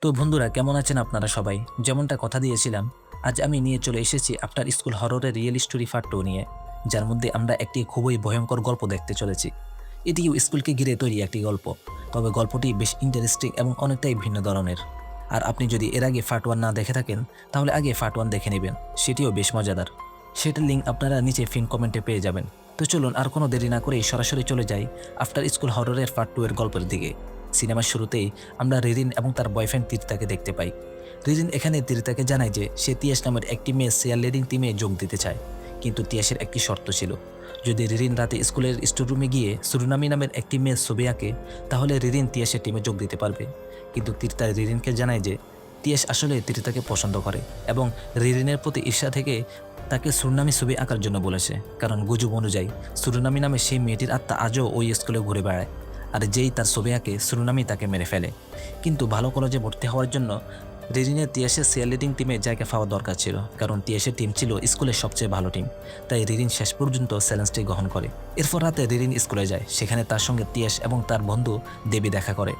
তো বন্ধুরা কেমন আছেন আপনারা সবাই? যেমনটা কথা দিয়েছিলাম, আজ আমি নিয়ে চলে এসেছি আফটার স্কুল হররের রিয়েল স্টোরি পার্ট 2 নিয়ে, যার মধ্যে আমরা একটি খুবই ভয়ঙ্কর গল্প দেখতে চলেছি। এটিও স্কুলকে ঘিরে তৈরি একটি গল্প, তবে গল্পটি বেশ ইন্টারেস্টিং এবং অনেকটাই ভিন্ন ধরনের। আর আপনি যদি এর আগে পার্ট 1 না দেখে থাকেন, তাহলে আগে পার্ট 1 দেখে নেবেন, সেটিও বেশ মজাদার। সেটার লিঙ্ক আপনারা নিচে পিন কমেন্টে পেয়ে যাবেন। তো চলুন আর কোনো দেরি না করেই সরাসরি চলে যাই আফটার স্কুল হররের পার্ট 2 এর গল্পের দিকে। সিনেমার শুরুতেই আমরা রিরিন এবং তার বয়ফ্রেন্ড তীর্থাকে দেখতে পাই। রিরিন এখানে তীর্থাকে জানায় যে সে তিয়াস নামের একটি মেয়ে চেয়ার লিডিং টিমে যোগ দিতে চায়, কিন্তু তিয়াসের একটি শর্ত ছিল। যদি রিরিন রাতে স্কুলের স্টোররুমে গিয়ে সুরুনামি নামের একটি মেয়ের ছবি আঁকে, তাহলে রিরিন তিয়াসের টিমে যোগ দিতে পারবে। কিন্তু তীর্থা রিরিনকে জানায় যে তিয়াস আসলে তীর্থাকে পছন্দ করে এবং রিরিনের প্রতি ঈর্ষা থেকে তাকে সুরনামি ছবি আঁকার জন্য বলেছে, কারণ গুজব অনুযায়ী সুরনামি নামে সেই মেয়েটির আত্মা আজও ওই স্কুলে ঘুরে বেড়ায়। আর যেই তার ছবি আঁকে সুরনামি তাকে মেরে ফেলে। কিন্তু ভালো কলেজে ভর্তি হওয়ার জন্য রিরিনের তিয়াসের চেয়ারলিডিং টিমে জায়গা পাওয়া দরকার ছিল, কারণ তিয়াসের টিম ছিল স্কুলের সবচেয়ে ভালো টিম। তাই রিরিন শেষ পর্যন্ত চ্যালেঞ্জটি গ্রহণ করে। এরপর রাতে রিরিন স্কুলে যায়, সেখানে তার সঙ্গে তিয়াস এবং তার বন্ধু দেবী দেখা করে।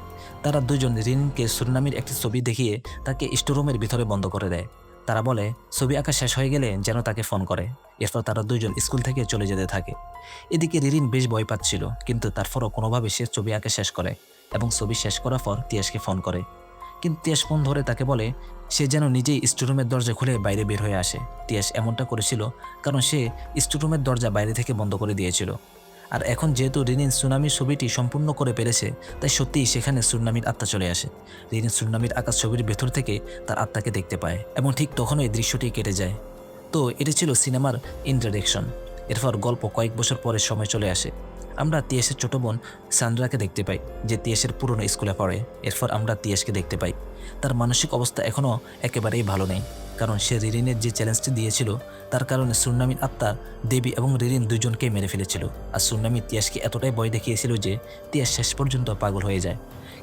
তারা দুজন রিরিনকে সুরনামির একটি ছবি দেখিয়ে তাকে স্টোররুমের ভিতরে বন্ধ করে দেয়। তারা বলে ছবি আঁকা শেষ হয়ে গেলে যেন তাকে ফোন করে। এরপর তারা দুজন স্কুল থেকে চলে যেতে থাকে। এদিকে রিরিন বেশ ভয় পাচ্ছিল, কিন্তু তারপরও কোনোভাবে সে ছবি আঁকা শেষ করে এবং ছবি শেষ করার পর তিয়াসকে ফোন করে। কিন্তু তিয়াস ফোন ধরে তাকে বলে সে যেন নিজেই স্টোররুমের দরজা খুলে বাইরে বের হয়ে আসে। তিয়াস এমনটা করেছিল কারণ সে স্টোররুমের দরজা বাইরে থেকে বন্ধ করে দিয়েছিল। আর এখন যেহেতু রিনিন সুনামির ছবিটি সম্পূর্ণ করে পেরেছে, তাই সত্যিই সেখানে সুনামির আত্মা চলে আসে। রিনিন সুনামির আকাশ ছবির ভেতর থেকে তার আত্মাকে দেখতে পায় এবং ঠিক তখনই দৃশ্যটি কেটে যায়। তো এটি ছিল সিনেমার ইন্ট্রোডাকশন। এরপর গল্প কয়েক বছর পরের সময় চলে আসে। আমরা তিয়াসের ছোট বোন সান্ড্রাকে দেখতে পাই, যে তিয়াসের পুরনো স্কুলে পড়ে। এরপর আমরা তিয়াসকে দেখতে পাই, তার মানসিক অবস্থা এখনও একেবারেই ভালো নেই, কারণ সে রিরিনের যে চ্যালেঞ্জটি দিয়েছিল তার কারণে সুনামির আত্মা দেবী এবং রিরিন দুজনকেই মেরে ফেলেছিল। আর সুনামি তিয়াসকে এতটাই ভয় দেখিয়েছিল যে তিয়াস শেষ পর্যন্ত পাগল হয়ে যায়।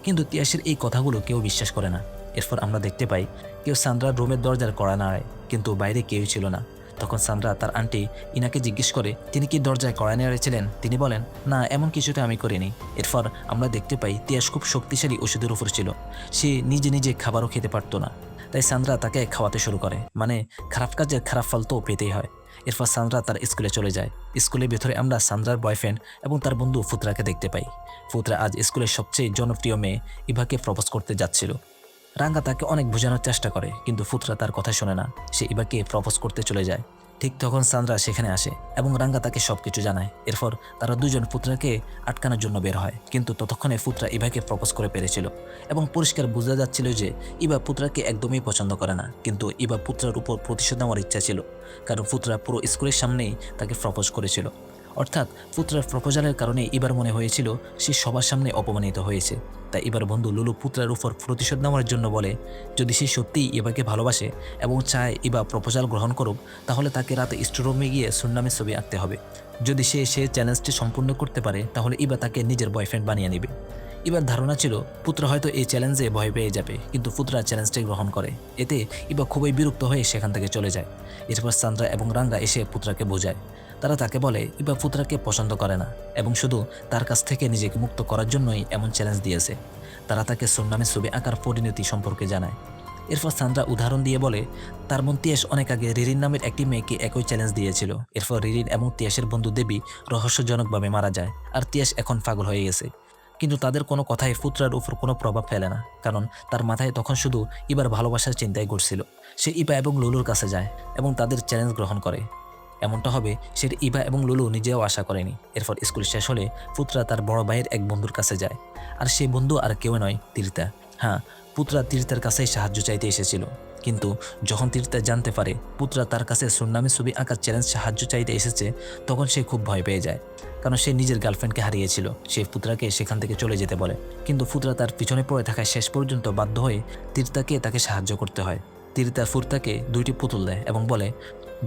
কিন্তু তিয়াসের এই কথাগুলো কেউ বিশ্বাস করে না। এরপর আমরা দেখতে পাই কেউ সান্ড্রার রুমের দরজার কড়া নাড়ায়, কিন্তু বাইরে কেউই ছিল না। তখন সান্ড্রা তার আন্টি ইনাকে জিজ্ঞেস করে তিনি কি দরজায় কড়া নেড়েছিলেন। তিনি বলেন, না, এমন কিছুটা আমি করিনি। এরপর আমরা দেখতে পাই তিয়াস খুব শক্তিশালী ওষুধের উপর ছিল। সে নিজে নিজে খাবারও খেতে পারতো না, তাই সান্ড্রা তাকে খাওয়াতে শুরু করে। মানে খারাপ কাজের খারাপ ফল তো পেতেই হয়। এরপর সান্ড্রা তার স্কুলে চলে যায়। স্কুলের ভেতরে আমরা সান্ড্রার বয়ফ্রেন্ড এবং তার বন্ধু ফুতরাকে দেখতে পাই। ফুতরা আজ স্কুলের সবচেয়ে জনপ্রিয় মেয়ে ইভাকে প্রপোজ করতে যাচ্ছিল। রাঙ্গা তাকে অনেক বোঝানোর চেষ্টা করে, কিন্তু ফুতরা তার কথা শোনে না। সে ইভাকে প্রপোজ করতে চলে যায়। ঠিক তখন সান্দ্রা সেখানে আসে এবং রাঙ্গা তাকে সবকিছু জানায়। এরপর তারা দুজন ফুতরাকে আটকানোর জন্য বের হয়, কিন্তু ততক্ষণে ফুতরা ইভাকে প্রপোজ করে পেরেছিল এবং পরিষ্কার বোঝা যাচ্ছিল যে ইভা পুত্রাকে একদমই পছন্দ করে না। কিন্তু ইভা পুত্রার উপর প্রতিশোধ নেওয়ার ইচ্ছা ছিল, কারণ ফুতরা পুরো স্কুলের সামনেই তাকে প্রপোজ করেছিল। অর্থাৎ পুত্রার প্রপোজালের কারণে এবার মনে হয়েছিল সে সবার সামনে অপমানিত হয়েছে। তাই এবার বন্ধু লুলু পুত্রার উপর প্রতিশোধ নেওয়ার জন্য বলে যদি সে সত্যিই ইভাকে ভালোবাসে এবং চায় ইভা প্রপোজাল গ্রহণ করুক, তাহলে তাকে রাতে স্টোররুমে গিয়ে সুনামির ছবি আঁকতে হবে। যদি সে চ্যালেঞ্জটি সম্পূর্ণ করতে পারে, তাহলে ইভা তাকে নিজের বয়ফ্রেন্ড বানিয়ে নেবে। এবার ধারণা ছিল পুত্র হয়তো এই চ্যালেঞ্জে ভয় পেয়ে যাবে, কিন্তু পুত্রা চ্যালেঞ্জটি গ্রহণ করে। এতে ইভা খুবই বিরক্ত হয়ে সেখান থেকে চলে যায়। এরপর সান্দ্রা এবং রাঙ্গা এসে পুত্রাকে বোঝায়। তারা তাকে বলে ইভা পুত্রাকে পছন্দ করে না এবং শুধু তার কাছ থেকে নিজেকে মুক্ত করার জন্যই এমন চ্যালেঞ্জ দিয়েছে। তারা তাকে সুনামির ছবি আঁকার পরিণতি সম্পর্কে জানায়। এরপর সান্দ্রা উদাহরণ দিয়ে বলে তার বোন তিয়াস অনেক আগে রিরিন নামের একটি মেয়েকে একই চ্যালেঞ্জ দিয়েছিল। এরপর রিরিন এবং তিয়াসের বন্ধু দেবী রহস্যজনকভাবে মারা যায়, আর তিয়াস এখন পাগল হয়ে গেছে। কিন্তু তাদের কোনো কথাই পুত্রার উপর কোনো প্রভাব ফেলে না, কারণ তার মাথায় তখন শুধু ইবার ভালোবাসার চিন্তাই ঘুরছিল। সে ইভা এবং লুলুর কাছে যায় এবং তাদের চ্যালেঞ্জ গ্রহণ করে। এমনটা হবে সেটা ইভা এবং লুলু নিজেও আশা করেনি। এরপর স্কুল শেষ হলে পুত্রা তার বড় ভাইয়ের এক বন্ধুর কাছে যায়, আর সেই বন্ধু আর কেউ নয়, তীর্থা। হ্যাঁ, পুত্রা তীর্থার কাছেই সাহায্য চাইতে এসেছিল। কিন্তু যখন তীর্থা জানতে পারে পুত্রা তার কাছে সুনামি ছবি আঁকার চ্যালেঞ্জ সাহায্য চাইতে এসেছে, তখন সে খুব ভয় পেয়ে যায়, কারণ সে নিজের গার্লফ্রেন্ডকে হারিয়েছিল। সে পুত্রাকে সেখান থেকে চলে যেতে বলে, কিন্তু পুত্রা তার পিছনে পড়ে থাকায় শেষ পর্যন্ত বাধ্য হয়ে তীর্থাকে তাকে সাহায্য করতে হয়। তীর্থা ফুরতাকে দুইটি পুতুল দেয় এবং বলে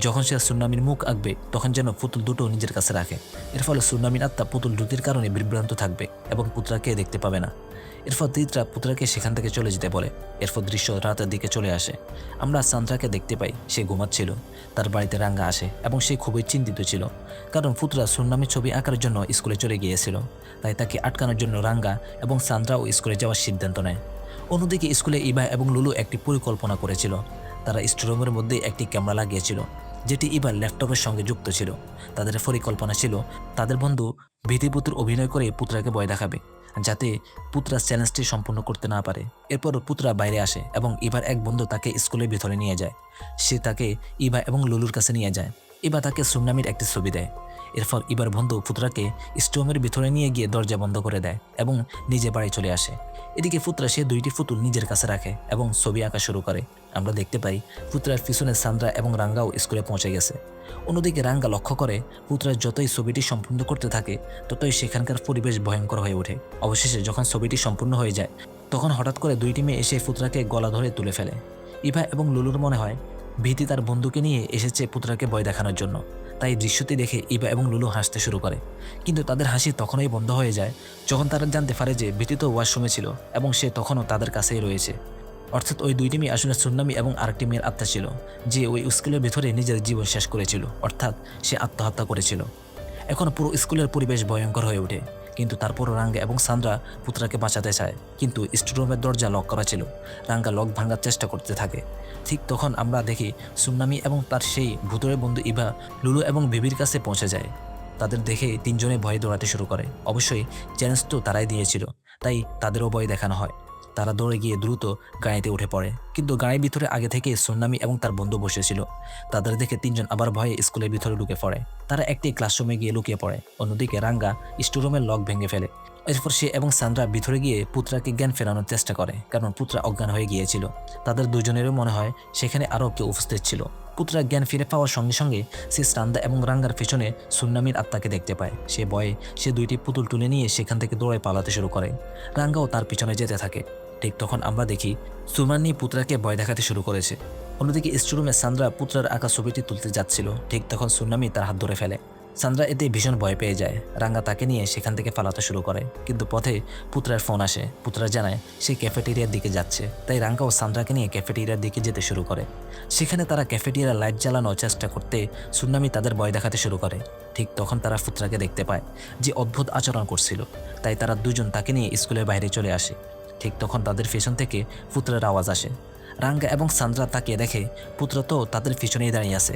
যখন সে সুনামির মুখ আঁকবে তখন যেন পুতুল দুটো নিজের কাছে রাখে। এর ফলে সুনামির আত্মা পুতুল দুটির কারণে বিভ্রান্ত থাকবে এবং পুত্রাকে দেখতে পাবে না। এরপর তীর্থা পুত্রাকে সেখান থেকে চলে যেতে বলে। এরপর দৃশ্য রাতের দিকে চলে আসে। আমরা সান্দ্রাকে দেখতে পাই, সে ঘুমাচ্ছিল। তার বাড়িতে রাঙ্গা আসে এবং সে খুবই চিন্তিত ছিল, কারণ পুত্রা সুনামির ছবি আঁকার জন্য স্কুলে চলে গিয়েছিল। তাই তাকে আটকানোর জন্য রাঙ্গা এবং সান্দ্রাও স্কুলে যাওয়ার সিদ্ধান্ত নেয়। অন্যদিকে স্কুলে ইভা এবং লুলু একটি পরিকল্পনা করেছিল। তারা স্টোররুমের মধ্যে একটি ক্যামেরা লাগিয়েছিল, যেটি ইভার ল্যাপটপের সঙ্গে যুক্ত ছিল। তাদের পরিকল্পনা ছিল তাদের বন্ধু ভীতিপুত্র অভিনয় করে পুত্রাকে ভয় দেখাবে, যাতে পুত্রা চ্যালেঞ্জটি সম্পূর্ণ করতে না পারে। এরপর পুত্রা বাইরে আসে এবং ইভার এক বন্ধু তাকে স্কুলের ভিতরে নিয়ে যায়। সে তাকে ইভা এবং লুলুর কাছে নিয়ে যায়। ইভা তাকে সুনামির একটি ছবি দেয়। এরপর ইভার বন্ধু পুত্রাকে স্টোররুমের ভিতরে নিয়ে গিয়ে দরজা বন্ধ করে দেয় এবং নিজে বাড়ি চলে আসে। এদিকে পুত্রা সে দুইটি পুতুল নিজের কাছে রাখে এবং ছবি আঁকা শুরু করে। আমরা দেখতে পাই পুত্রার পিছনে সান্দ্রা এবং রাঙ্গাও স্কুলে পৌঁছে গেছে। অন্যদিকে রাঙ্গা লক্ষ্য করে পুত্রা যতই ছবিটি সম্পূর্ণ করতে থাকে ততই সেখানকার পরিবেশ ভয়ঙ্কর হয়ে ওঠে। অবশেষে যখন ছবিটি সম্পূর্ণ হয়ে যায় তখন হঠাৎ করে দুইটি মেয়ে এসে পুত্রাকে গলা ধরে তুলে ফেলে। ইভা এবং লুলুর মনে হয় ভীতি তার বন্ধুকে নিয়ে এসেছে পুত্রাকে ভয় দেখানোর জন্য। তাই দৃশ্যটি দেখে ইভা এবং লুলু হাসতে শুরু করে, কিন্তু তাদের হাসি তখনই বন্ধ হয়ে যায় যখন তারা জানতে পারে যে ভীতি তো ওয়াশরুমে ছিল এবং সে তখনও তাদের কাছেই রয়েছে। অর্থাৎ ওই দুইটি মেয়ে আসলে সুনামি এবং আরেকটি মেয়ের আত্মা ছিল, যে ওই স্কুলের ভেতরে নিজের জীবন শেষ করেছিল, অর্থাৎ সে আত্মহত্যা করেছিল। এখন পুরো স্কুলের পরিবেশ ভয়ঙ্কর হয়ে ওঠে, কিন্তু তারপরও রাঙ্গা এবং সান্দ্রা পুত্রাকে বাঁচাতে চায়। কিন্তু স্টোররুমের দরজা লক করা ছিল। রাঙ্গা লক ভাঙার চেষ্টা করতে থাকে। ঠিক তখন আমরা দেখি সুনামি এবং তার সেই ভূতের বন্ধু ইভা লুলু এবং বেবির কাছে পৌঁছে যায়। তাদের দেখে তিনজনে ভয়ে দৌড়াতে শুরু করে। অবশ্যই চ্যালেঞ্জ তো তারাই দিয়েছিল, তাই তাদেরও ভয় দেখানো হয়। তারা দৌড়ে গিয়ে দ্রুত গাড়িতে উঠে পড়ে, কিন্তু গাড়ির ভিতরে আগে থেকে সুনামি এবং তার বন্ধু বসেছিল। তাদের দেখে তিনজন আবার ভয়ে স্কুলের ভিতরে ঢুকে পড়ে। তারা একটি ক্লাসরুমে গিয়ে লুকিয়ে পড়ে। অন্যদিকে রাঙ্গা স্টোররুমের লক ভেঙে ফেলে। এরপর সে এবং সান্দ্রা ভিতরে গিয়ে পুত্রাকে জ্ঞান ফেরানোর চেষ্টা করে, কারণ পুত্রা অজ্ঞান হয়ে গিয়েছিল। তাদের দুজনেরও মনে হয় সেখানে আরও কেউ উপস্থিত ছিল। পুত্রা জ্ঞান ফিরে পাওয়ার সঙ্গে সঙ্গে সে সান্দ্রা এবং রাঙ্গার পেছনে সুনামির আত্মাকে দেখতে পায়। সে ভয়ে সে দুইটি পুতুল তুলে নিয়ে সেখান থেকে দৌড়ে পালাতে শুরু করে। রাঙ্গাও তার পিছনে যেতে থাকে। ঠিক তখন আমরা দেখি সুমান্নি পুত্রাকে ভয় দেখাতে শুরু করেছে। অন্যদিকে স্টোররুমে সান্দ্রা পুত্রার আঁকা ছবিটি তুলতে যাচ্ছিল। ঠিক তখন সুনামি তার হাত ধরে ফেলে। সান্দ্রা এতে ভীষণ ভয় পেয়ে যায়। রাঙ্গা তাকে নিয়ে সেখান থেকে পালাতে শুরু করে, কিন্তু পথে পুত্রার ফোন আসে। পুত্রা জানায় সে ক্যাফেটেরিয়ার দিকে যাচ্ছে। তাই রাঙ্গাও সান্দ্রাকে নিয়ে ক্যাফেটেরিয়ার দিকে যেতে শুরু করে। সেখানে তারা ক্যাফেটেরিয়ার লাইট জ্বালানোর চেষ্টা করতে সুনামি তাদের ভয় দেখাতে শুরু করে। ঠিক তখন তারা পুত্রাকে দেখতে পায়, যে অদ্ভুত আচরণ করছিল। তাই তারা দুজন তাকে নিয়ে স্কুলের বাইরে চলে আসে। ঠিক তখন তাদের পেছন থেকে পুত্রের আওয়াজ আসে। রাঙ্গা এবং সান্দ্রা তাকিয়ে দেখে পুত্র তো তাদের পিছনেই দাঁড়িয়ে আছে।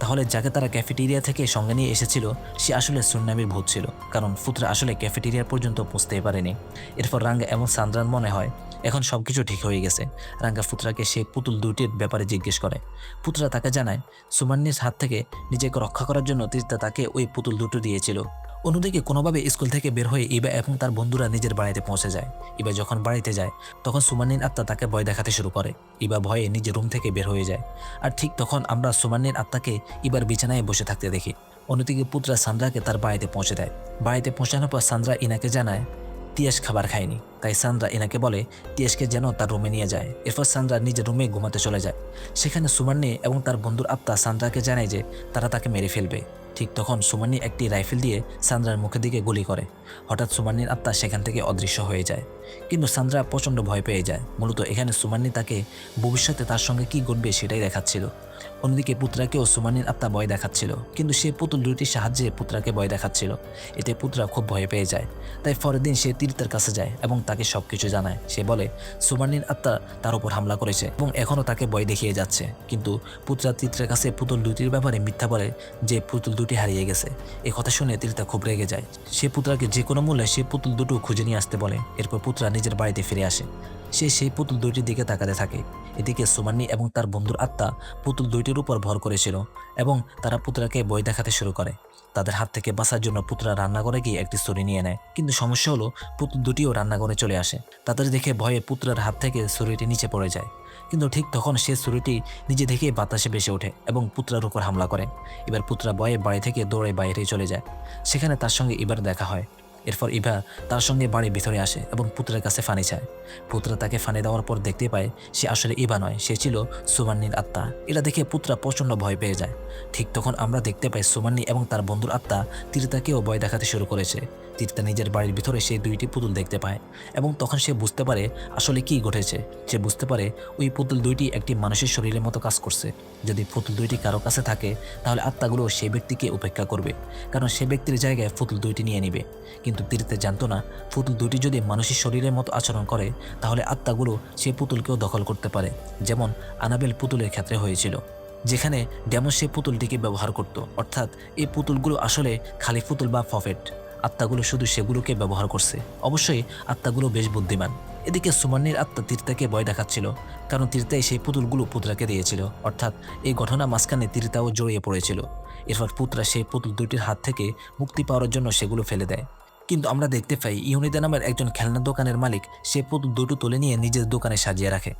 তাহলে যাকে তারা ক্যাফেটেরিয়া থেকে সঙ্গে নিয়ে এসেছিল সে আসলে সুনামির ভূত ছিল, কারণ পুত্র আসলে ক্যাফেটেরিয়া পর্যন্ত পৌঁছতেই পারেনি। এরপর রাঙ্গা এবং সান্দ্রার মনে হয় এখন সবকিছু ঠিক হয়ে গেছে। রাঙ্গা পুত্রাকে সে পুতুল দুইটির ব্যাপারে জিজ্ঞেস করে। পুত্রা তাকে জানায় সুমান্নির হাত থেকে নিজেকে রক্ষা করার জন্য তিস্তা তাকে ওই পুতুল দুটো দিয়েছিল। অন্যদিকে কোনোভাবে স্কুল থেকে বের হয়ে ইবা এবং তার বন্ধুরা নিজের বাড়িতে পৌঁছে যায়। ইবা যখন বাড়িতে যায় তখন সুমান্নির আত্মা তাকে ভয় দেখাতে শুরু করে। ইবা ভয়ে নিজের রুম থেকে বের হয়ে যায়। আর ঠিক তখন আমরা সুমান্নির আত্মাকে ইবার বিছানায় বসে থাকতে দেখি। অন্যদিকে পুত্রা সান্দ্রাকে তার বাড়িতে পৌঁছে দেয়। বাড়িতে পৌঁছানোর পর সান্দ্রা ইনাকে জানায় তিয়াস খাবার খায়নি, তাই সান্দ্রা ইনাকে বলে তিয়াসকে যেন তার রুমে নিয়ে যায়। এরপর সান্দ্রা নিজের রুমে ঘুমাতে চলে যায়। সেখানে সুমান্নি এবং তার বন্ধুর আত্মা সান্দ্রাকে জানায় যে তারা তাকে মেরে ফেলবে। ঠিক তখন সুমান্নি একটি রাইফেল দিয়ে সান্দ্রার মুখের দিকে গুলি করে। হঠাৎ সুমান্নির আত্মা সেখান থেকে অদৃশ্য হয়ে যায়। কিন্তু সান্দ্রা প্রচণ্ড ভয় পেয়ে যায়। মূলত এখানে সুমান্নি তাকে ভবিষ্যতে তার সঙ্গে কি ঘটবে সেটাই দেখাচ্ছিল। অন্যদিকে পুত্রাকেও সুমান্নির আত্মা ভয় দেখাচ্ছিল, কিন্তু সে পুতুল দুটির সাহায্যে পুত্রাকে ভয় দেখাচ্ছিল। এতে পুত্রা খুব ভয় পেয়ে যায়। তাই পরের দিন সে তীর্থের কাছে যায় এবং তাকে সবকিছু জানায়। সে বলে সুমান্নির আত্মা তার উপর হামলা করেছে এবং এখনও তাকে ভয় দেখিয়ে যাচ্ছে। কিন্তু পুত্রা তীর্থের কাছে পুতুল দুটির ব্যাপারে মিথ্যা বলে যে পুতুল দুটি হারিয়ে গেছে। এ কথা শুনে তীর্থা খুব রেগে যায়। সে পুত্রাকে যে কোনো মূল্যে সে পুতুল দুটো খুঁজে নিয়ে আসতে বলে। এরপর পুত্রা নিজের বাড়িতে ফিরে আসে। সে সেই পুতুল দুইটির দিকে তাকাতে থাকে। এদিকে সুমান্নি এবং তার বন্ধুর আত্মা পুতুল দুইটির উপর ভর করেছিল এবং তারা পুত্রাকে ভয় দেখাতে শুরু করে। তাদের হাত থেকে বাঁচার জন্য পুত্রা রান্নাঘরে গিয়ে একটি ছুরি নিয়ে নেয়, কিন্তু সমস্যা হলো পুতুল দুটিও রান্নাঘরে চলে আসে। তাদের দেখে ভয়ে পুত্রার হাত থেকে ছুরিটি নিচে পড়ে যায়। কিন্তু ঠিক তখন সে ছুরিটি নিজে থেকে বাতাসে ভেসে ওঠে এবং পুত্রার উপর হামলা করে। এবার পুত্রা ভয়ে বাড়ি থেকে দৌড়ে বাইরে চলে যায়। সেখানে তার সঙ্গে এবার দেখা হয়। এরপর ইভা তার সঙ্গে বাড়ির ভিতরে আসে এবং পুত্রের কাছে ফানি চায়। পুত্রা তাকে ফানি দেওয়ার পর দেখতে পায় সে আসলে ইভা নয়, সে ছিল সুমান্নির আত্মা। এটা দেখে পুত্রা প্রচণ্ড ভয় পেয়ে যায়। ঠিক তখন আমরা দেখতে পাই সুমান্নি এবং তার বন্ধুর আত্মা তীর্থাকেও ভয় দেখাতে শুরু করেছে। তীর্থা নিজের বাড়ির ভিতরে সেই দুইটি পুতুল দেখতে পায় এবং তখন সে বুঝতে পারে আসলে কি ঘটেছে। সে বুঝতে পারে ওই পুতুল দুইটি একটি মানুষের শরীরের মতো কাজ করছে। যদি পুতুল দুইটি কারো কাছে থাকে তাহলে আত্মাগুলো সেই ব্যক্তিকে উপেক্ষা করবে, কারণ সে ব্যক্তির জায়গায় পুতুল দুইটি নিয়ে নিবে। কিন্তু তীরিতে জানতো না পুতুল দুটি যদি মানুষের শরীরের মতো আচরণ করে তাহলে আত্মাগুলো সেই পুতুলকেও দখল করতে পারে, যেমন আনাবেল পুতুলের ক্ষেত্রে হয়েছিল, যেখানে ডেমন সেই পুতুলটিকে ব্যবহার করত। অর্থাৎ এই পুতুলগুলো আসলে খালি পুতুল বা পফেট, আত্মাগুলো শুধু সেগুলোকে ব্যবহার করছে। অবশ্যই আত্মাগুলো বেশ বুদ্ধিমান। এদিকে সুমান্নির আত্মা তীর্তাকে ভয় দেখাচ্ছিল, কারণ তীর্তাই সেই পুতুলগুলো পুত্রাকে দিয়েছিল। অর্থাৎ এই ঘটনা মাঝখানে তীর্তাও জড়িয়ে পড়েছিল। এরপর পুত্রা সেই পুতুল দুইটির হাত থেকে মুক্তি পাওয়ার জন্য সেগুলো ফেলে দেয়। কিন্তু আমরা দেখতে পাই ইউনিদা নামের একজন খেলনা দোকানের মালিক সে পুতুল দুটো তুলে নিয়ে নিজের দোকানে সাজিয়ে রাখে।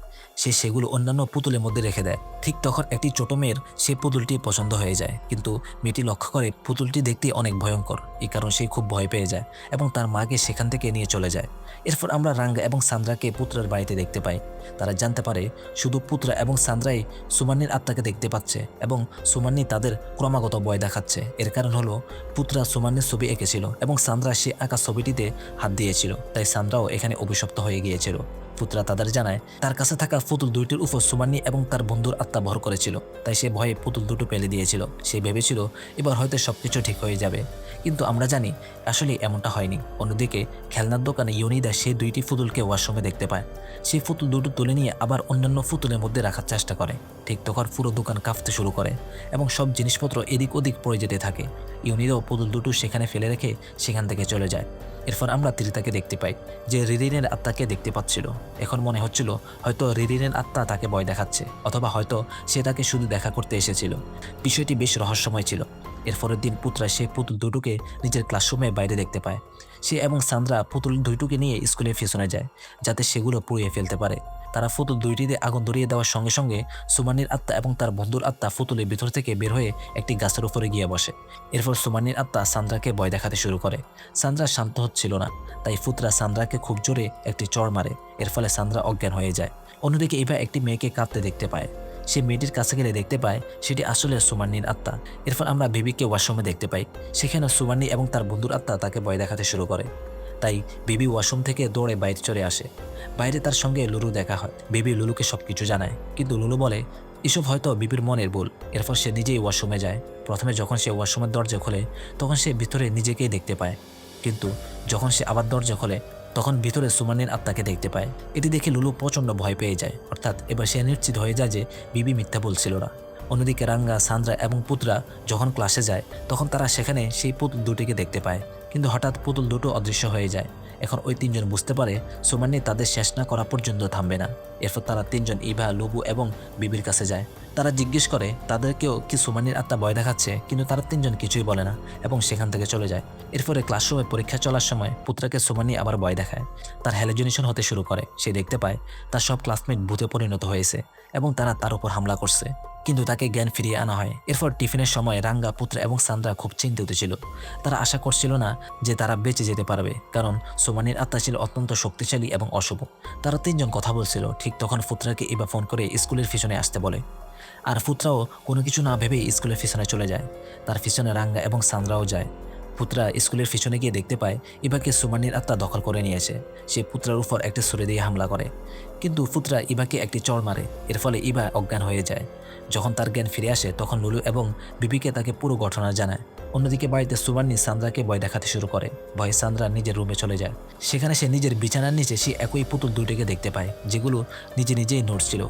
সে সেগুলো অন্যান্য পুতুলের মধ্যে রেখে দেয়। ঠিক তখন একটি ছোট মেয়ের সে পুতুলটি পছন্দ হয়ে যায়, কিন্তু মেয়েটি লক্ষ্য করে পুতুলটি দেখতে অনেক ভয়ঙ্কর। এই কারণে সে খুব ভয় পেয়ে যায় এবং তার মাকে সেখান থেকে নিয়ে চলে যায়। এরপর আমরা রাঙ্গা এবং সান্দ্রাকে পুত্রার বাড়িতে দেখতে পাই। তারা জানতে পারে শুধু পুত্রা এবং সান্দ্রাই সুমান্নির আত্মাকে দেখতে পাচ্ছে এবং সুমান্নি তাদের ক্রমাগত ভয় দেখাচ্ছে। এর কারণ হলো পুত্রা সুমান্নির ছবি এঁকেছিল এবং সান্দ্রা সে আঁকা ছবিটিতে হাত দিয়েছিল, তাই সান্দ্রাও এখানে অভিশপ্ত হয়ে গিয়েছিল। পুত্রা তাদের জানায় তার কাছে থাকা পুতুল দুইটির উপর সুমান্নি এবং তার বন্ধুর আত্মা ভর করেছিল, তাই সে ভয়ে পুতুল দুটো ফেলে দিয়েছিল। সে ভেবেছিল এবার হয়তো সবকিছু ঠিক হয়ে যাবে, কিন্তু আমরা জানি আসলে এমনটা হয়নি। অন্যদিকে খেলনার দোকানে ইউনিদা সেই দুইটি পুতুলকে ওয়াশরুমে দেখতে পায়। সেই পুতুল দুটো তুলে নিয়ে আবার অন্যান্য পুতুলের মধ্যে রাখার চেষ্টা করে। ঠিক তখন পুরো দোকান কাঁপতে শুরু করে এবং সব জিনিসপত্র এদিক ওদিক পড়ে যেতে থাকে। ইউনিদাও পুতুল দুটো সেখানে ফেলে রেখে সেখান থেকে চলে যায়। এরপর আমরা ত্রিতাকে দেখতে পাই, যে রিরিনের আত্মাকে দেখতে পাচ্ছিল। এখন মনে হচ্ছিল হয়তো রিরিনের আত্মা তাকে ভয় দেখাচ্ছে, অথবা হয়তো সে তাকে শুধু দেখা করতে এসেছিল। বিষয়টি বেশ রহস্যময় ছিল। এরপরের দিন পুত্রা সে পুতুল দুটোকে নিজের ক্লাসরুমে বাইরে দেখতে পায়। সে এবং সান্দ্রা পুতুল দুইটুকে নিয়ে স্কুলের পিছনে যায়, যাতে সেগুলো পুড়িয়ে ফেলতে পারে। তারা পুতুল দুইটিতে আগুন ধরিয়ে দেওয়ার সঙ্গে সঙ্গে সুমান্নির আত্মা এবং তার বন্ধুর আত্মা পুতুলের ভিতর থেকে বের হয়ে একটি গাছের উপরে গিয়ে বসে। এরপর সুমান্নির আত্মা সান্দ্রাকে ভয় দেখাতে শুরু করে। সান্দ্রা শান্ত হচ্ছিল না, তাই পুত্রা সান্দ্রাকে খুব জোরে একটি চড় মারে। এর ফলে সান্দ্রা অজ্ঞান হয়ে যায়। অন্যদিকে এবার একটি মেয়েকে কাঁদতে দেখতে পায়। সে মেয়েটির কাছে গেলে দেখতে পায় সেটি আসলে সুমান্নির আত্মা। এরপর আমরা বিবিকে ওয়াশরুমে দেখতে পাই। সেখানে সুমান্নি এবং তার বন্ধুর আত্মা তাকে ভয় দেখাতে শুরু করে। তাই বিবি ওয়াশরুম থেকে দৌড়ে বাইরে চলে আসে। বাইরে তার সঙ্গে লুলু দেখা হয়। বিবি লুলুকে সবকিছু জানায়, কিন্তু লুলু বলে এসব হয়তো বিবির মনের ভুল। এরপর সে নিজেই ওয়াশরুমে যায়। প্রথমে যখন সে ওয়াশরুমের দরজা খোলে তখন সে ভিতরে নিজেকেই দেখতে পায়, কিন্তু যখন সে আবার দরজা খোলে তখন ভিতরে সুমান্নির আত্মাকে দেখতে পায়। এটি দেখে লুলু প্রচণ্ড ভয় পেয়ে যায়। অর্থাৎ এবার সে নিশ্চিত হয়ে যায় যে বিবি মিথ্যা বলছিল না। অন্যদিকে রাঙ্গা, সান্দ্রা এবং পুত্রা যখন ক্লাসে যায় তখন তারা সেখানে সেই পুতুল দুটিকে দেখতে পায়, কিন্তু হঠাৎ পুতুল দুটো অদৃশ্য হয়ে যায়। এখন ওই তিনজন বুঝতে পারে সুমান্নি তাদের শেষ না করা পর্যন্ত থামবে না। এরপর তারা তিনজন ইভা, লুবু এবং বিবির কাছে যায়। তারা জিজ্ঞেস করে তাদেরকেও কি সুমান্নির আত্মা ভয় দেখাচ্ছে, কিন্তু তারা তিনজন কিছুই বলে না এবং সেখান থেকে চলে যায়। এরপরে ক্লাসরুমে পরীক্ষা চলার সময় পুত্রাকে সুমান্নি আবার ভয় দেখায়। তার হ্যালুজিনেশন হতে শুরু করে। সে দেখতে পায় তার সব ক্লাসমেট ভূতে পরিণত হয়েছে এবং তারা তার উপর হামলা করছে, কিন্তু তাকে জ্ঞান ফিরিয়ে আনা হয়। এরপর টিফিনের সময় রাঙ্গা, পুত্রা এবং সান্দ্রা খুব চিন্তিত ছিল। তারা আশা করছিল না যে তারা বেঁচে যেতে পারবে, কারণ সুমান্নির আত্মা ছিল অত্যন্ত শক্তিশালী এবং অশুভ। তারা তিনজন কথা বলছিল। ঠিক তখন পুত্রাকে এবার ফোন করে স্কুলের পিছনে আসতে বলে, আর পুত্রাও কোনো কিছু না ভেবেই স্কুলের পিছনে চলে যায়। তার পিছনে রাঙ্গা এবং সান্দ্রাও যায়। পুত্রা স্কুলের পিছনে গিয়ে দেখতে পায় ইভাকে সুমান্নির আত্মা দখল করে নিয়েছে। সে পুত্রার উপর একটি ছুরি দিয়ে হামলা করে, কিন্তু পুত্রা ইভাকে একটি চড় মারে। এর ফলে ইভা অজ্ঞান হয়ে যায়। যখন তার জ্ঞান ফিরে আসে তখন লুলু এবং বিবিকে তাকে পুরো ঘটনা জানায়। অন্যদিকে বাড়িতে সুমান্নি সান্দ্রাকে ভয় দেখাতে শুরু করে। ভয়ে সান্দ্রা নিজের রুমে চলে যায়। সেখানে সে নিজের বিছানার নিচে সে একই পুতুল দুটিকে দেখতে পায়, যেগুলো নিজেই নড়ছিল।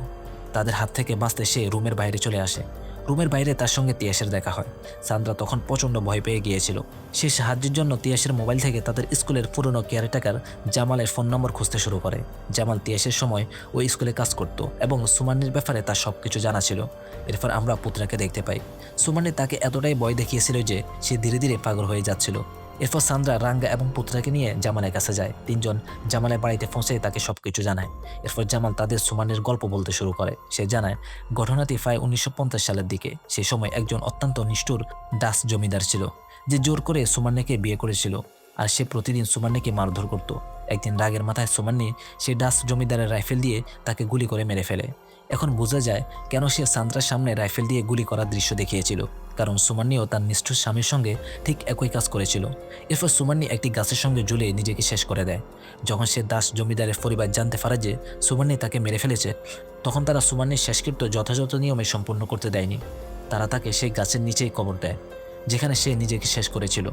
তাদের হাত থেকে বাঁচতে সে রুমের বাইরে চলে আসে। রুমের বাইরে তার সঙ্গে তিয়াসের দেখা হয়। সান্দ্রা তখন প্রচণ্ড ভয় পেয়ে গিয়েছিল। সে সাহায্যের জন্য তিয়াসের মোবাইল থেকে তাদের স্কুলের পুরনো কেয়ারটেকার জামালের ফোন নম্বর খুঁজতে শুরু করে। জামাল তিয়াসের সময় ওই স্কুলে কাজ করত এবং সুমান্নির ব্যাপারে তার সব কিছু জানা ছিল। এরপর আমরা পুত্রাকে দেখতে পাই। সুমান্নি তাকে এতটাই ভয় দেখিয়েছিল যে সে ধীরে ধীরে পাগল হয়ে যাচ্ছিল। এরপর সান্দ্রা, রাঙ্গা এবং পুত্রাকে নিয়ে জামালের কাছে যায়। তিনজন জামালের বাড়িতে পৌঁছে তাকে সবকিছু জানায়। এরপর জামাল তাদের সুমান্নির গল্প বলতে শুরু করে। সে জানায় ঘটনাটি প্রায় 1950 সালের দিকে। সে সময় একজন অত্যন্ত নিষ্ঠুর দাস জমিদার ছিল, যে জোর করে সুমান্নিকে বিয়ে করেছিল, আর সে প্রতিদিন সুমান্নিকে মারধর করত। একদিন রাগের মাথায় সুমান্নি সেই দাস জমিদারের রাইফেল দিয়ে তাকে গুলি করে মেরে ফেলে। এখন বোঝা যায় কেন সে সান্দ্রার সামনে রাইফেল দিয়ে গুলি করার দৃশ্য দেখিয়েছিল, কারণ সুমান্নিও তার নিষ্ঠুর স্বামীর সঙ্গে ঠিক একই কাজ করেছিল। এরপর সুমান্নি একটি গাছের সঙ্গে ঝুলে নিজেকে শেষ করে দেয়। যখন সে দাস জমিদারের পরিবার জানতে পারে যে সুমান্নি তাকে মেরে ফেলেছে, তখন তারা সুমান্নির শেষকৃত্য যথাযথ নিয়মে সম্পূর্ণ করতে দেয়নি। তারা তাকে সেই গাছের নিচেই কবর দেয়, যেখানে সে নিজেকে শেষ করেছিল।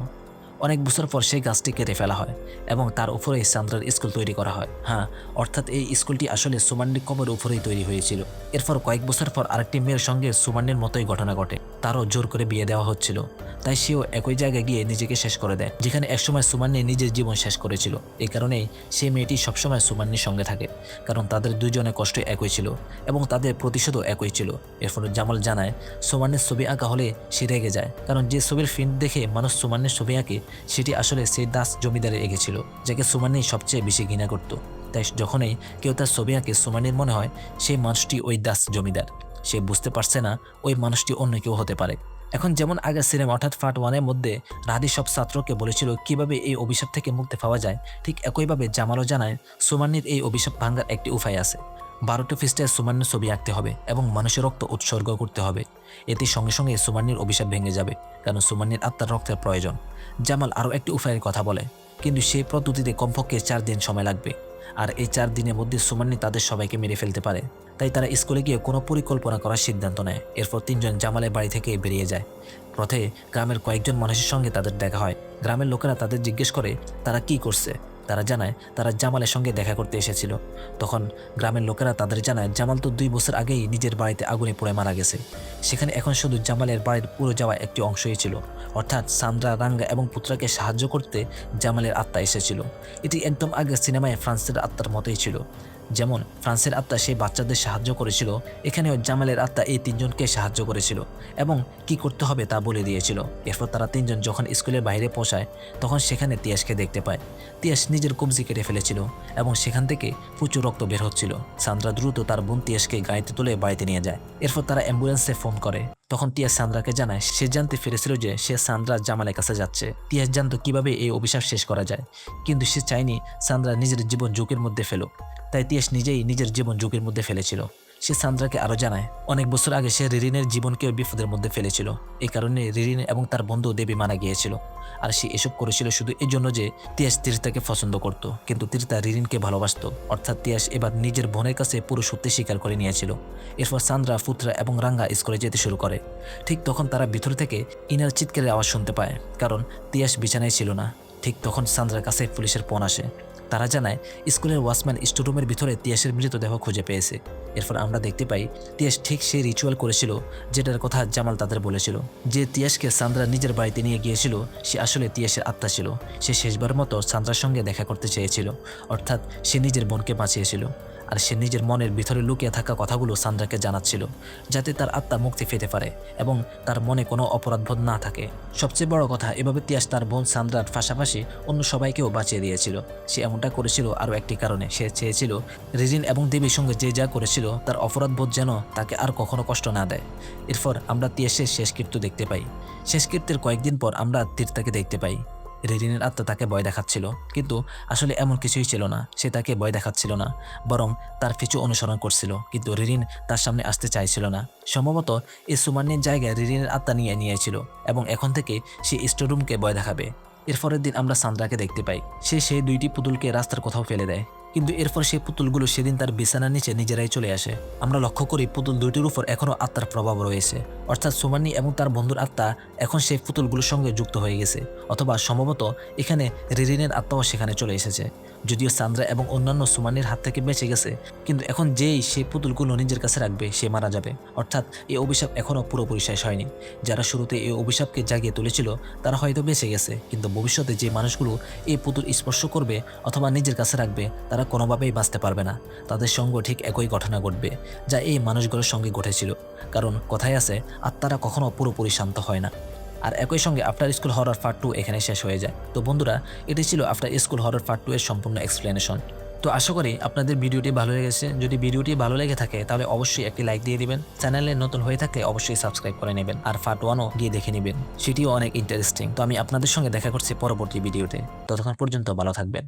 অনেক বছর পর সেই গাছটি কেটে ফেলা হয় এবং তার উপরেই সান্দ্রার স্কুল তৈরি করা হয়। হ্যাঁ, অর্থাৎ এই স্কুলটি আসলে সুমান্নির কবরের উপরেই তৈরি হয়েছিল। এরপর কয়েক বছর পর আরেকটি মেয়ের সঙ্গে সুমান্নির মতোই ঘটনা ঘটে। তারও জোর করে বিয়ে দেওয়া হচ্ছিল, তাই সেও একই জায়গায় গিয়ে নিজেকে শেষ করে দেয় যেখানে একসময় সুমান্নি নিজের জীবন শেষ করেছিল। এই কারণেই সেই মেয়েটি সবসময় সুমান্নির সঙ্গে থাকে, কারণ তাদের দুইজনের কষ্ট একই ছিল এবং তাদের প্রতিশোধও একই ছিল। এরপর জামাল জানায় সুমান্নির ছবি আঁকা হলে সে রেগে যায়, কারণ যে ছবির প্রিন্ট দেখে মানুষ সুমান্নির ছবি আঁকে সেটি আসলে সেই দাস জমিদারে এঁকেছিল, যাকে সুমান্নি সবচেয়ে বেশি ঘৃণা করত। তাই যখনই কেউ তার ছবি আঁকে সুমান্নির মনে হয় সেই মানুষটি ওই দাস জমিদার। সে বুঝতে পারছে না ওই মানুষটি অন্য কেউ হতে পারে। এখন যেমন আগের সিনেমা অর্থাৎ পার্ট 1-এর মধ্যে রাধি সব ছাত্রকে বলেছিল কিভাবে এই অভিশাপ থেকে মুক্তি পাওয়া যায়, ঠিক একইভাবে জামালও জানায় সুমান্নির এই অভিশাপ ভাঙার একটি উপায় আছে। 12টি পৃষ্ঠায় সুমান্নির ছবি আঁকতে হবে এবং মানুষের রক্ত উৎসর্গ করতে হবে। এতে সঙ্গে সঙ্গে সুমান্নির অভিশাপ ভেঙে যাবে, কারণ সুমান্নির আত্মার রক্তের প্রয়োজন। জামাল আরও একটি উপায়ের কথা বলে, কিন্তু সেই পদ্ধতিতে কমপক্ষে 4 দিন সময় লাগবে, আর এই 4 দিনের মধ্যে সুমান্নি তাদের সবাইকে মেরে ফেলতে পারে। তাই তারা স্কুলে গিয়ে কোনো পরিকল্পনা করার সিদ্ধান্ত নেয়। এরপর 3 জন জামালের বাড়ি থেকে বেরিয়ে যায়। পথে গ্রামের কয়েকজন মানুষের সঙ্গে তাদের দেখা হয়। গ্রামের লোকেরা তাদের জিজ্ঞেস করে তারা কি করছে। তারা জানায় তারা জামালের সঙ্গে দেখা করতে এসেছিল। তখন গ্রামের লোকেরা তাদের জানায় জামাল তো 2 বছর আগেই নিজের বাড়িতে আগুনে পুড়ে মারা গেছে। সেখানে এখন শুধু জামালের বাড়ির পুরো যাওয়া একটি অংশই ছিল, অর্থাৎ সান্দ্রা, রাঙ্গা এবং পুত্রাকে সাহায্য করতে জামালের আত্মা এসেছিল। এটি একদম আগে সিনেমায় ফ্রান্সের আত্মার মতোই ছিল। যেমন ফ্রান্সের আত্মা সেই বাচ্চাদের সাহায্য করেছিল, এখানেও জামালের আত্মা এই 3 জনকে সাহায্য করেছিল এবং কি করতে হবে তা বলে দিয়েছিল। এরপর তারা 3 জন যখন স্কুলের বাইরে পৌঁছায় তখন সেখানে তিয়াসকে দেখতে পায়। তিয়াস নিজের কবজি কেটে ফেলেছিল এবং সেখান থেকে প্রচুর রক্ত বের হচ্ছিল। সান্দ্রা দ্রুত তার বোন তিয়াসকে গাড়িতে তুলে বাড়িতে নিয়ে যায়। এরপর তারা অ্যাম্বুলেন্সে ফোন করে। তখন তিয়াস সান্দ্রাকে জানায় সে জানতে পেরেছিল যে সে সান্দ্রা জামালের কাছে যাচ্ছে। তিয়াস জানতো কিভাবে এই অভিশাপ শেষ করা যায়, কিন্তু সে চায়নি সান্দ্রা নিজের জীবন ঝুঁকির মধ্যে ফেলুক। তাই তিয়াস নিজেই নিজের জীবন ঝুঁকির মধ্যে ফেলেছিল। সে সান্দ্রাকে আরও জানায় অনেক বছর আগে সে রিরিনের জীবনকেও বিপদের মধ্যে ফেলেছিল। এই কারণে রিরিন এবং তার বন্ধু দেবী মারা গিয়েছিল, আর সে এসব করেছিল শুধু এই জন্য যে তিয়াস তীর্থাকে পছন্দ করত, কিন্তু তীর্থা রিরিনকে ভালোবাসত। অর্থাৎ তিয়াস এবার নিজের বোনের কাছে পুরো সত্যি স্বীকার করে নিয়েছিল। এরপর সান্দ্রা, পুত্রা এবং রাঙ্গা স্কুলে যেতে শুরু করে। ঠিক তখন তারা ভিতর থেকে ইনার চিৎকারের আওয়াজ শুনতে পায়, কারণ তিয়াস বিছানায় ছিল না। ঠিক তখন সান্দ্রার কাছে পুলিশের ফোন আসে। তারা জানায় স্কুলের ওয়াচম্যান স্টোরুমের ভিতরে তিয়াসের মৃতদেহ খুঁজে পেয়েছে। এরপর আমরা দেখতে পাই তিয়াস ঠিক সেই রিচুয়াল করেছিল যেটার কথা জামাল তাদের বলেছিল। যে তিয়াসকে সান্দ্রা নিজের বাড়িতে নিয়ে গিয়েছিল সে আসলে তিয়াসের আত্মা ছিল। সে শেষবার মতো সান্দ্রার সঙ্গে দেখা করতে চেয়েছিল, অর্থাৎ সে নিজের বোনকে বাঁচিয়েছিল। আর সে নিজের মনের ভিতরে লুকিয়ে থাকা কথাগুলো সান্দ্রাকে জানাচ্ছিল, যাতে তার আত্মা মুক্তি পেতে পারে এবং তার মনে কোনো অপরাধবোধ না থাকে। সবচেয়ে বড় কথা, এভাবে তিয়াস তার বোন সান্দ্রার পাশাপাশি অন্য সবাইকেও বাঁচিয়ে দিয়েছিল। সে এমনটা করেছিল আরও একটি কারণে, সে চেয়েছিল রিজিন এবং দেবীর সঙ্গে যে যা করেছিল তার অপরাধবোধ যেন তাকে আর কখনো কষ্ট না দেয়। এরপর আমরা তিয়াসের শেষকৃত্য দেখতে পাই। শেষকৃত্যের কয়েকদিন পর আমরা তীর্থাকে দেখতে পাই। রিরিনের আত্মা তাকে ভয় দেখাচ্ছিল, কিন্তু আসলে এমন কিছুই ছিল না। সে তাকে ভয় দেখাচ্ছিল না, বরং তার পিছু অনুসরণ করছিল, কিন্তু রিরিন তার সামনে আসতে চাইছিল না। সম্ভবত এই সুমান্যের জায়গায় রিরিনের আত্মা নিয়ে নিয়েছিল এবং এখন থেকে সে স্টোররুমকে ভয় দেখাবে। এরপরের দিন আমরা সান্দ্রাকে দেখতে পাই। সে সেই 2টি পুতুলকে রাস্তার কোথাও ফেলে দেয়, কিন্তু এরপর সেই পুতুলগুলো সেদিন তার বিছানার নিচে নিজেরাই চলে আসে। আমরা লক্ষ্য করি পুতুল 2টির উপর এখনও আত্মার প্রভাব রয়েছে, অর্থাৎ সুমান্নি এবং তার বন্ধুর আত্মা এখন সেই পুতুলগুলোর সঙ্গে যুক্ত হয়ে গেছে, অথবা সম্ভবত এখানে রিরিনের আত্মাও সেখানে চলে এসেছে। যদিও সান্দ্রা এবং অন্যান্য সুমান্নির হাত থেকে বেঁচে গেছে, কিন্তু এখন যেই সেই পুতুলগুলো নিজের কাছে রাখবে সে মারা যাবে। অর্থাৎ এই অভিশাপ এখনও পুরোপুরি শেষ হয়নি। যারা শুরুতে এই অভিশাপকে জাগিয়ে তুলেছিল তারা হয়তো বেঁচে গেছে, কিন্তু ভবিষ্যতে যে মানুষগুলো এই পুতুল স্পর্শ করবে অথবা নিজের কাছে রাখবে তারা কোনোভাবেই বাঁচতে পারবে না। তাদের সঙ্গে ঠিক একই ঘটনা ঘটবে যা এই মানুষগুলোর সঙ্গে ঘটেছিল, কারণ কথায় আছে আত্মারা কখনো পুরোপুরি শান্ত হয় না। আর একই সঙ্গে আফটার স্কুল হরর পার্ট 2 এখানে শেষ হয়ে যায়। তো বন্ধুরা, এটি ছিল আফটার স্কুল হরর পার্ট 2 এর সম্পূর্ণ এক্সপ্লেনেশন। তো আশা করি আপনাদের ভিডিওটি ভালো লেগেছে। যদি ভিডিওটি ভালো লেগে থাকে তাহলে অবশ্যই একটি লাইক দিয়ে দিবেন। চ্যানেলে নতুন হয়ে থাকলে অবশ্যই সাবস্ক্রাইব করে নেবেন, আর পার্ট 1ও গিয়ে দেখে নেবেন, সেটিও অনেক ইন্টারেস্টিং। তো আমি আপনাদের সঙ্গে দেখা করছি পরবর্তী ভিডিওতে। ততক্ষণ পর্যন্ত ভালো থাকবেন।